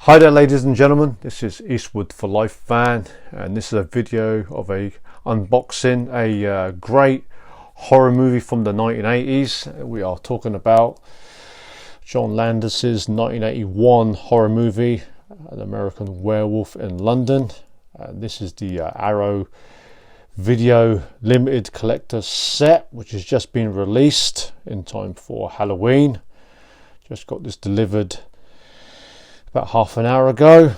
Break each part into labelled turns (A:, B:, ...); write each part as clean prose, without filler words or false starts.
A: Hi there ladies and gentlemen, this is Eastwood for Life fan, and this is a video of a unboxing a great horror movie from the 1980s. We are talking about John Landis's 1981 horror movie, An American Werewolf in London. This is the Arrow Video Limited Collector set, which has just been released in time for Halloween. Just got this delivered about half an hour ago,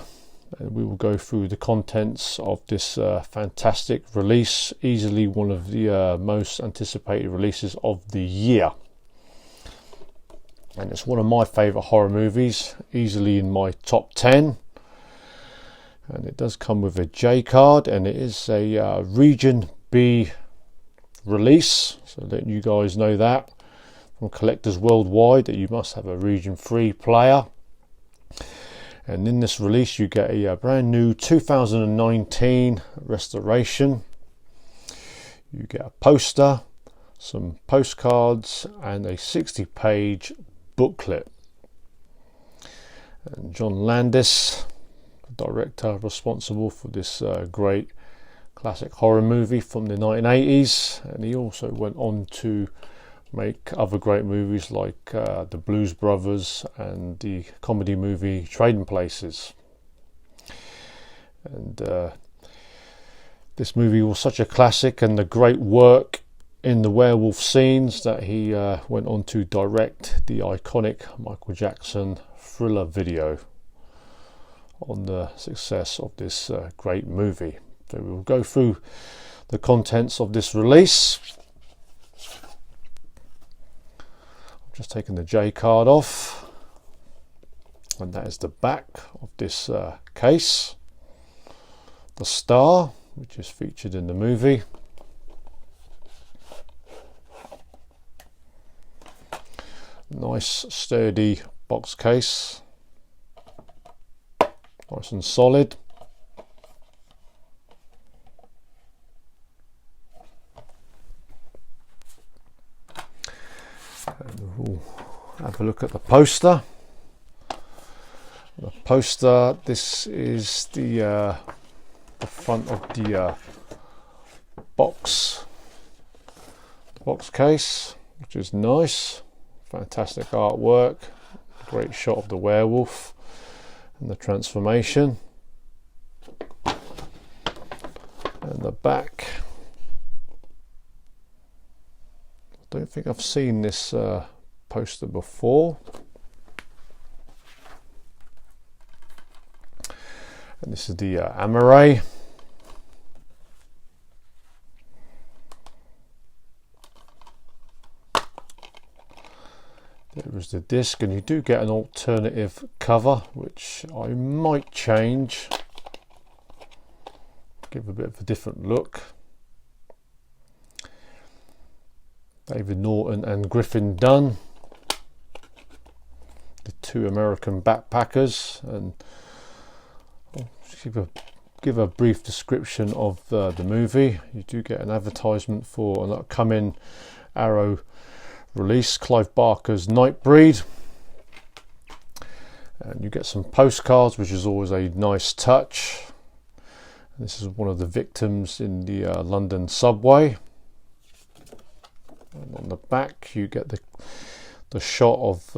A: and we will go through the contents of this fantastic release, easily one of the most anticipated releases of the year, and it's one of my favorite horror movies, easily in my top 10. And it does come with a J card, and it is a region B release, so letting you guys know that from collectors worldwide that you must have a region 3 player. And in this release you get a brand new 2019 restoration. You get a poster, some postcards, and a 60-page booklet. And John Landis, the director responsible for this great classic horror movie from the 1980s, and he also went on to make other great movies like the Blues Brothers and the comedy movie Trading Places. And this movie was such a classic, and the great work in the werewolf scenes that he went on to direct the iconic Michael Jackson Thriller video on the success of this great movie. So we'll go through the contents of this release. Just taking the J card off, and that is the back of this case. The star, which is featured in the movie. Nice sturdy box case, nice and solid. And we'll have a look at the poster. The poster, this is the front of the box case, which is nice. Fantastic artwork, great shot of the werewolf and the transformation. And the back, I don't think I've seen this poster before. And this is the Amaray. There is the disc, and you do get an alternative cover, which I might change, give a bit of a different look. David Norton and Griffin Dunn, the two American backpackers, and I'll give a brief description of the movie. You do get an advertisement for an upcoming Arrow release, Clive Barker's Nightbreed, and you get some postcards, which is always a nice touch. And this is one of the victims in the London subway. And on the back you get the shot of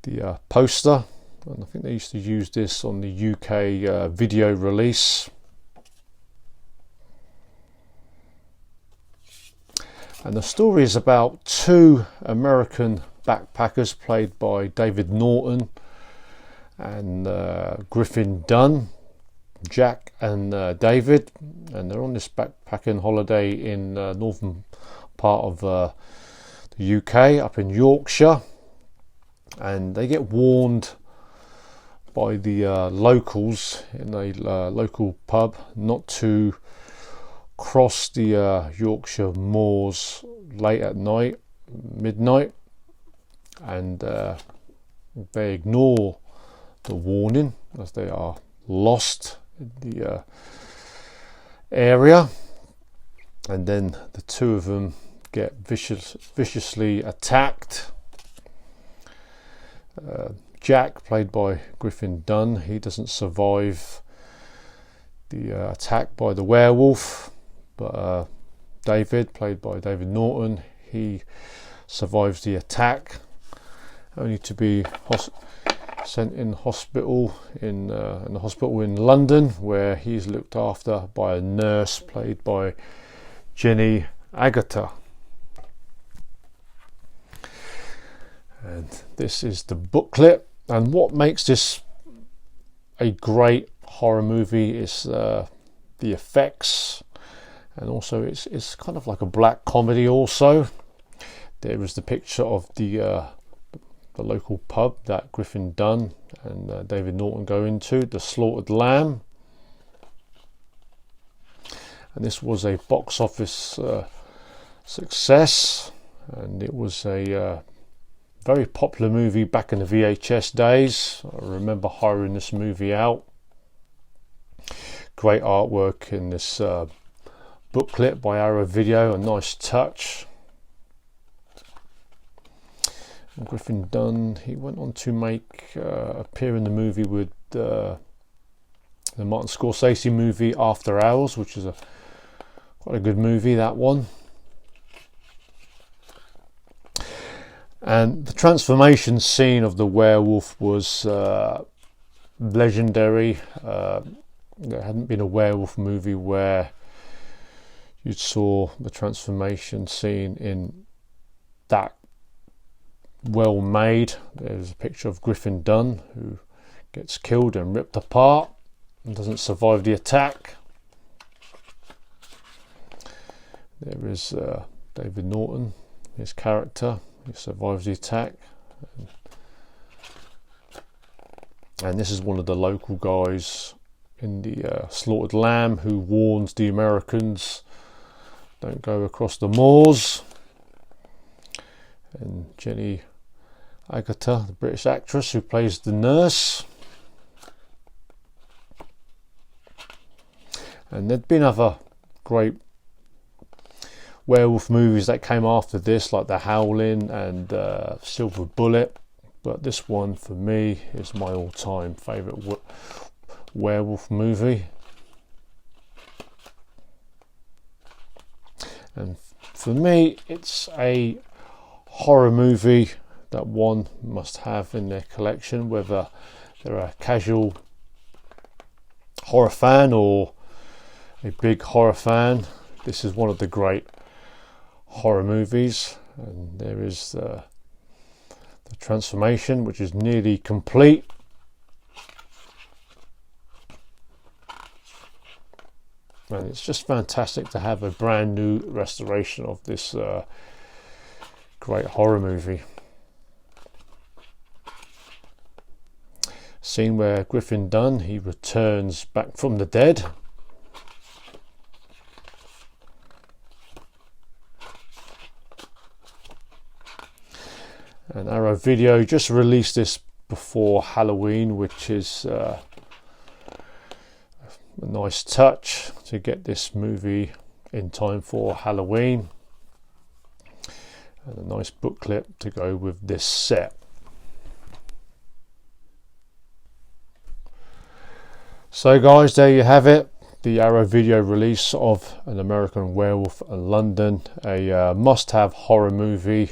A: the poster, and I think they used to use this on the UK video release. And the story is about two American backpackers played by David Norton and Griffin Dunn, Jack and David, and they're on this backpacking holiday in northern part of the UK, up in Yorkshire, and they get warned by the locals in a local pub not to cross the Yorkshire moors late at night, midnight, and they ignore the warning as they are lost in the area, and then the two of them get viciously attacked. Jack, played by Griffin Dunne, he doesn't survive the attack by the werewolf, but David, played by David Norton, he survives the attack, only to be sent in hospital in the hospital in London, where he's looked after by a nurse played by Jenny Agutter. And this is the booklet, and what makes this a great horror movie is the effects, and also it's kind of like a black comedy. Also, there is the picture of the local pub that Griffin Dunne and David Norton go into, the Slaughtered Lamb, and this was a box office success, and it was a very popular movie back in the VHS days. I remember hiring this movie out. Great artwork in this booklet by Arrow Video, a nice touch. And Griffin Dunne, he went on to appear in the movie with the Martin Scorsese movie After Hours, which is quite a good movie, that one. And the transformation scene of the werewolf was legendary. There hadn't been a werewolf movie where you saw the transformation scene in that well made. There's a picture of Griffin Dunne, who gets killed and ripped apart and doesn't survive the attack. There is David Norton, his character. He survives the attack, and this is one of the local guys in the Slaughtered Lamb who warns the Americans, don't go across the moors. And Jenny Agutter, the British actress who plays the nurse. And there'd been other great werewolf movies that came after this, like The Howling and Silver Bullet, but this one for me is my all-time favourite werewolf movie. And for me, it's a horror movie that one must have in their collection, whether they're a casual horror fan or a big horror fan. This is one of the great horror movies, and there is the transformation, which is nearly complete. And it's just fantastic to have a brand new restoration of this great horror movie. Scene where Griffin Dunne, he returns back from the dead. And Arrow Video just released this before Halloween, which is a nice touch to get this movie in time for Halloween, and a nice booklet to go with this set. So guys, there you have it, the Arrow Video release of An American Werewolf in London, a must-have horror movie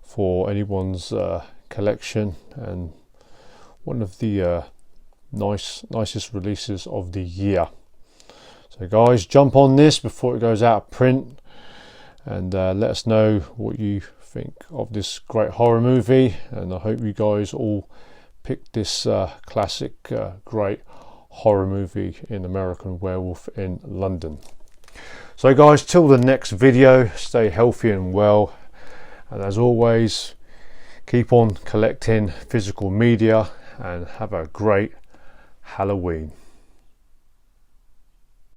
A: for anyone's collection, and one of the nicest releases of the year. So guys, jump on this before it goes out of print, and let us know what you think of this great horror movie, and I hope you guys all pick this classic great horror movie in American Werewolf in London. So guys, till the next video, stay healthy and well, and as always, keep on collecting physical media and have a great Halloween.